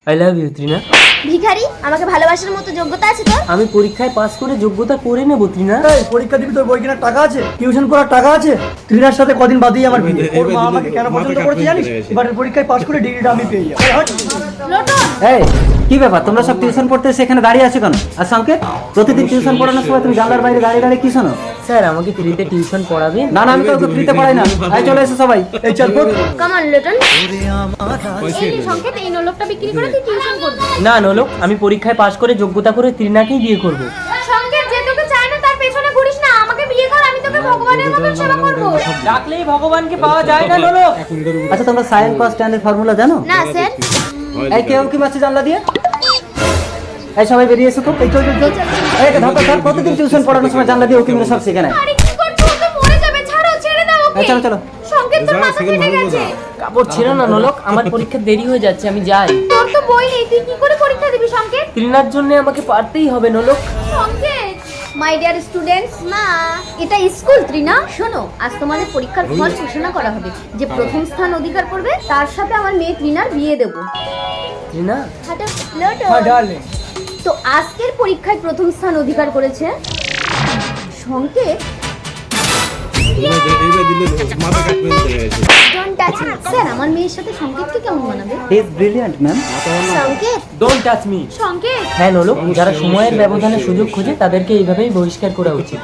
I love you Trina. ভিখারি, আমাকে ভালোবাসার মতো যোগ্যতা আছে তোর? আমি পরীক্ষায় পাস করে যোগ্যতা করে নেব ত্রিনা। এই পরীক্ষা দিবি, তোর বই কেনার টাকা আছে, টিউশন করার টাকা আছে। ত্রিনার সাথে কদিন বাদেই আমার বিয়ে। ওর মা আমাকে কেন পছন্দ করেছে জানিস? এবারে পরীক্ষায় পাস করে ডিগ্রিটা আমি পেয়ে যাবো। লোটন, এই কি ব্যাপার, তোমরা সব টিউশন পড়তে সেখানে দাঁড়িয়ে আছো কেন? আর সংকেত, প্রতিদিন টিউশন পড়ানোর সময় তুমি জানলার বাইরে দাঁড়িয়ে দাঁড়িয়ে কি শোনো? স্যার আমাকে ফ্রিতে টিউশন পড়াবেন? না না, আমি তো ফ্রিতে পড়াই না। এই চলে এসো সবাই। এই চল পড়। Come on Lotan. এই নে সংকেত, এই নোলকটা বিক্রি করে তুই টিউশন করবি। না নোলক, আমি পরীক্ষায় পাস করে যোগ্যতা করে ত্রিনাকেই বিয়ে করব। সংকেত, যে তোকে চায় না তার পেছনে ঘুরিস না, আমাকে বিয়ে কর, আমি তোকে ভগবানের মতো সেবা করব। ডাকলেই ভগবানকে পাওয়া যায় না নোলক। আচ্ছা, তোমরা সাইন কস স্ট্যান্ডার্ড ফর্মুলা জানো? না স্যার। এই কেউ কি মাসে জানলা দিয়ে? এই সবাই বেরিয়ে এসো তো। এই চল চল চল। এই ধর ধর, প্রতিদিন টিউশন পড়ানোর সময় জানলা দিয়ে ওকে মিলে সব শিখে নেয়। আরে কি করছো? ও তো মরে যাবে, ছাড়ো, ছেড়ে দাও ওকে। এই চলো চলো। সংকেত, তোর মাথা ফেটে গেছে। কাপড় ছিল না নোলক, আমার পরীক্ষা দেরি হয়ে যাচ্ছে, আমি যাই। তোর তো বই নেই, তুই কি করে পরীক্ষা দিবি সংকেত? ত্রিনার জন্য আমাকে পারতেই হবে নোলক। সংকেত, মাই ডিয়ার স্টুডেন্টস, মা এটা স্কুল ত্রিনা। শোনো, আজ তোমাদের পরীক্ষার ফল ঘোষণা করা হবে। যে প্রথম স্থান অধিকার করবে তার সাথে আমার মেয়ে ত্রিনার বিয়ে দেব। ত্রিনা, হাঁটো, লোটো। হ্যাঁ ডার্লিং। তো আজকের পরীক্ষায় প্রথম স্থান অধিকার করেছে সংকেত। Don't touch me. স্যার, আমার মেয়ের সাথে সংকেতকে কেমন মানাবে? He is brilliant ma'am. সংকেত, ডোন্ট টাচ মি। সংকেত। হ্যাঁ নোলক, যারা সময়ের ব্যবধানে সুযোগ খোঁজে তাদেরকে এইভাবেই বহিষ্কার করা উচিত।